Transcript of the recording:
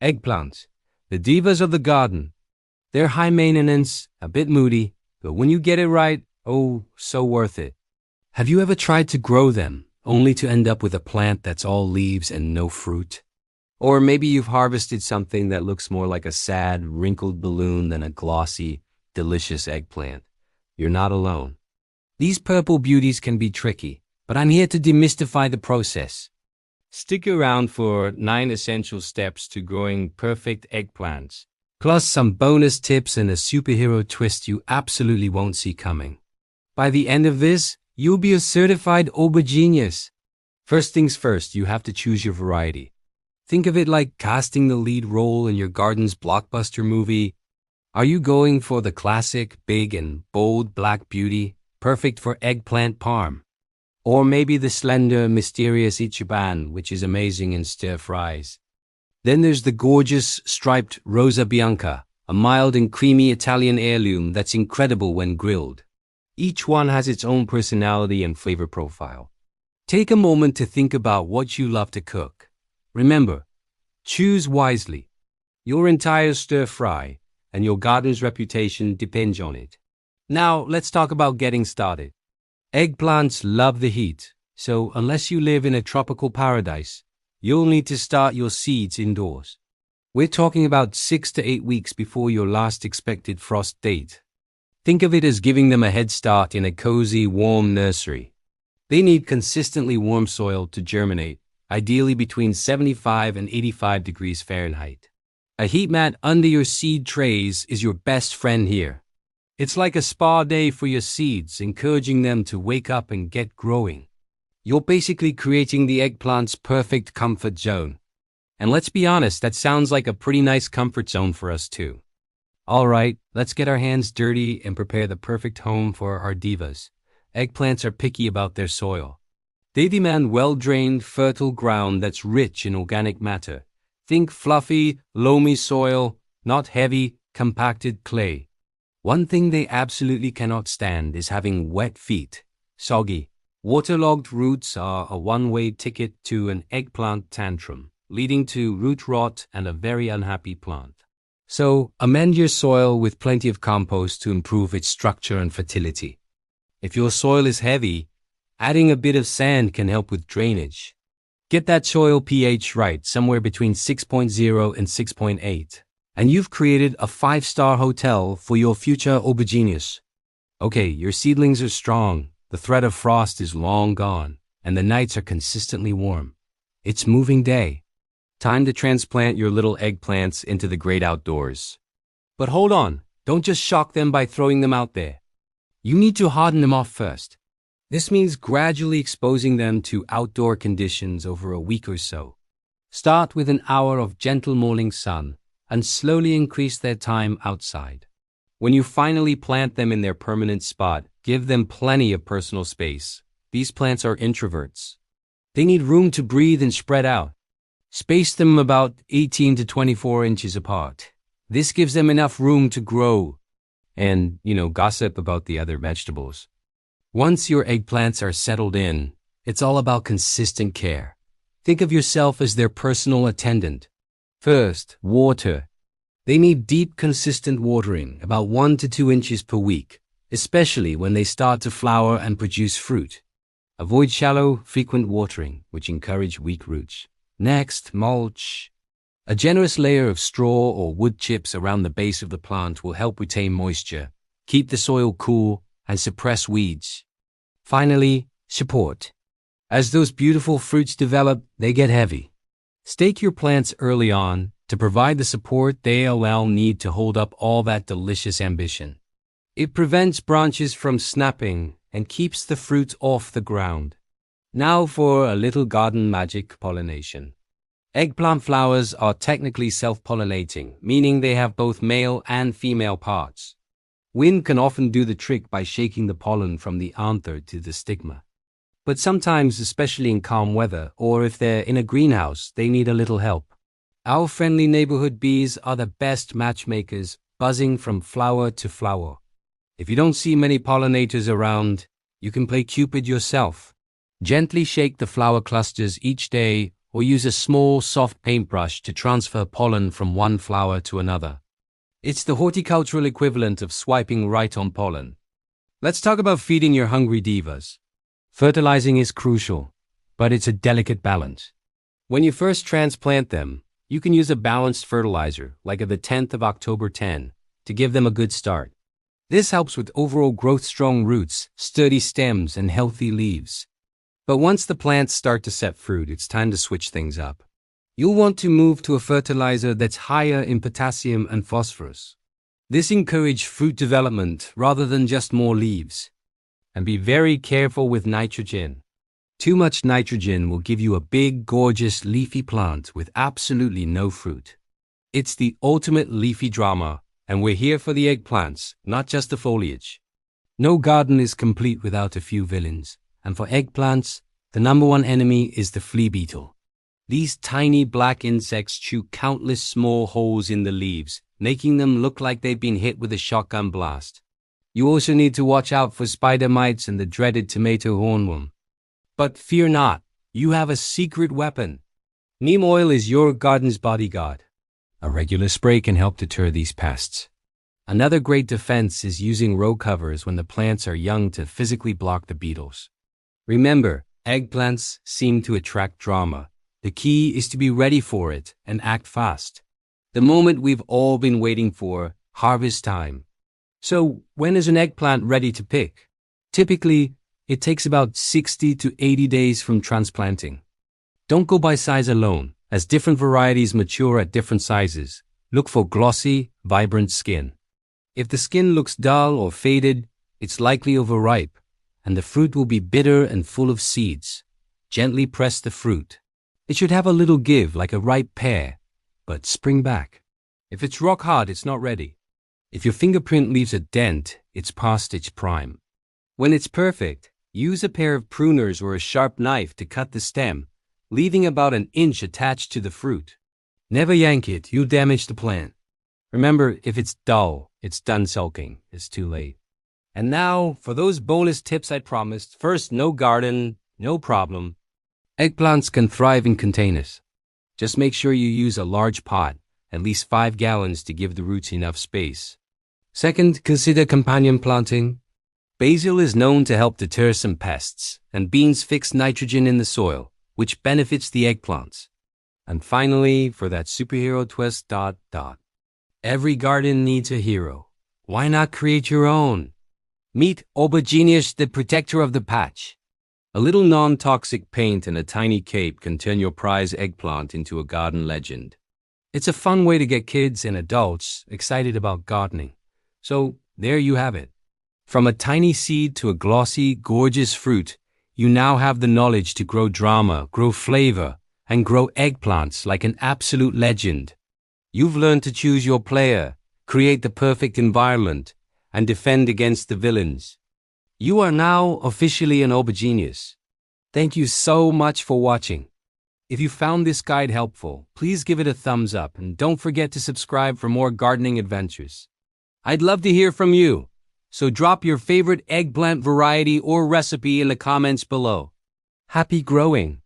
Eggplants, the divas of the garden. They're high maintenance, a bit moody, but when you get it right, oh, so worth it. Have you ever tried to grow them, only to end up with a plant that's all leaves and no fruit? Or maybe you've harvested something that looks more like a sad, wrinkled balloon than a glossy, delicious eggplant. You're not alone. These purple beauties can be tricky, but I'm here to demystify the process. Stick around for 9 essential steps to growing perfect eggplants, plus some bonus tips and a superhero twist you absolutely won't see coming. By the end of this, you'll be a certified Auber genius. First things first, you have to choose your variety. Think of it like casting the lead role in your garden's blockbuster movie. Are you going for the classic, big and bold black beauty, perfect for eggplant parm? Or maybe the slender, mysterious Ichiban, which is amazing in stir-fries? Then there's the gorgeous, striped Rosa Bianca, a mild and creamy Italian heirloom that's incredible when grilled. Each one has its own personality and flavor profile. Take a moment to think about what you love to cook. Remember, choose wisely. Your entire stir-fry and your garden's reputation depends on it. Now, let's talk about getting started. Eggplants love the heat, so unless you live in a tropical paradise, you'll need to start your seeds indoors. We're talking about 6 to 8 weeks before your last expected frost date. Think of it as giving them a head start in a cozy, warm nursery. They need consistently warm soil to germinate, ideally between 75 and 85 degrees Fahrenheit. A heat mat under your seed trays is your best friend here. It's like a spa day for your seeds, encouraging them to wake up and get growing. You're basically creating the eggplant's perfect comfort zone. And let's be honest, that sounds like a pretty nice comfort zone for us too. All right, let's get our hands dirty and prepare the perfect home for our divas. Eggplants are picky about their soil. They demand well-drained, fertile ground that's rich in organic matter. Think fluffy, loamy soil, not heavy, compacted clay. One thing they absolutely cannot stand is having wet feet. Soggy, waterlogged roots are a one-way ticket to an eggplant tantrum, leading to root rot and a very unhappy plant. So, amend your soil with plenty of compost to improve its structure and fertility. If your soil is heavy, adding a bit of sand can help with drainage. Get that soil pH right, somewhere between 6.0 and 6.8. And you've created a 5-star hotel for your future aubergines. Okay, your seedlings are strong, the threat of frost is long gone, and the nights are consistently warm. It's moving day. Time to transplant your little eggplants into the great outdoors. But hold on, don't just shock them by throwing them out there. You need to harden them off first. This means gradually exposing them to outdoor conditions over a week or so. Start with an hour of gentle morning sun, and slowly increase their time outside. When you finally plant them in their permanent spot, give them plenty of personal space. These plants are introverts. They need room to breathe and spread out. Space them about 18 to 24 inches apart. This gives them enough room to grow and, gossip about the other vegetables. Once your eggplants are settled in, it's all about consistent care. Think of yourself as their personal attendant. First, water. They need deep, consistent watering, about 1 to 2 inches per week, especially when they start to flower and produce fruit. Avoid shallow, frequent watering, which encourage weak roots. Next, mulch. A generous layer of straw or wood chips around the base of the plant will help retain moisture, keep the soil cool, and suppress weeds. Finally, support. As those beautiful fruits develop, they get heavy. Stake your plants early on to provide the support they'll need to hold up all that delicious ambition. It prevents branches from snapping and keeps the fruit off the ground. Now for a little garden magic pollination. Eggplant flowers are technically self-pollinating, meaning they have both male and female parts. Wind can often do the trick by shaking the pollen from the anther to the stigma. But sometimes, especially in calm weather, or if they're in a greenhouse, they need a little help. Our friendly neighborhood bees are the best matchmakers, buzzing from flower to flower. If you don't see many pollinators around, you can play Cupid yourself. Gently shake the flower clusters each day or use a small, soft paintbrush to transfer pollen from one flower to another. It's the horticultural equivalent of swiping right on pollen. Let's talk about feeding your hungry divas. Fertilizing is crucial, but it's a delicate balance. When you first transplant them, you can use a balanced fertilizer, like the 10th of October 10, to give them a good start. This helps with overall growth, strong roots, sturdy stems, and healthy leaves. But once the plants start to set fruit, it's time to switch things up. You'll want to move to a fertilizer that's higher in potassium and phosphorus. This encourages fruit development rather than just more leaves. And be very careful with nitrogen. Too much nitrogen will give you a big, gorgeous, leafy plant with absolutely no fruit. It's the ultimate leafy drama, and we're here for the eggplants, not just the foliage. No garden is complete without a few villains, and for eggplants, the number one enemy is the flea beetle. These tiny black insects chew countless small holes in the leaves, making them look like they've been hit with a shotgun blast. You also need to watch out for spider mites and the dreaded tomato hornworm. But fear not, you have a secret weapon. Neem oil is your garden's bodyguard. A regular spray can help deter these pests. Another great defense is using row covers when the plants are young to physically block the beetles. Remember, eggplants seem to attract drama. The key is to be ready for it and act fast. The moment we've all been waiting for, harvest time. So, when is an eggplant ready to pick? Typically, it takes about 60 to 80 days from transplanting. Don't go by size alone, as different varieties mature at different sizes. Look for glossy, vibrant skin. If the skin looks dull or faded, it's likely overripe, and the fruit will be bitter and full of seeds. Gently press the fruit. It should have a little give like a ripe pear, but spring back. If it's rock hard, it's not ready. If your fingerprint leaves a dent, it's past its prime. When it's perfect, use a pair of pruners or a sharp knife to cut the stem, leaving about an inch attached to the fruit. Never yank it, you'll damage the plant. Remember, if it's dull, it's done sulking. It's too late. And now, for those bonus tips I promised. First, no garden, no problem. Eggplants can thrive in containers. Just make sure you use a large pot, at least 5 gallons to give the roots enough space. Second, consider companion planting. Basil is known to help deter some pests, and beans fix nitrogen in the soil, which benefits the eggplants. And finally, for that superhero twist, every garden needs a hero. Why not create your own? Meet Auber, the protector of the patch. A little non-toxic paint and a tiny cape can turn your prize eggplant into a garden legend. It's a fun way to get kids and adults excited about gardening. So, there you have it. From a tiny seed to a glossy, gorgeous fruit, you now have the knowledge to grow drama, grow flavor, and grow eggplants like an absolute legend. You've learned to choose your player, create the perfect environment, and defend against the villains. You are now officially an Aubergenius. Thank you so much for watching. If you found this guide helpful, please give it a thumbs up and don't forget to subscribe for more gardening adventures. I'd love to hear from you, so drop your favorite eggplant variety or recipe in the comments below. Happy growing!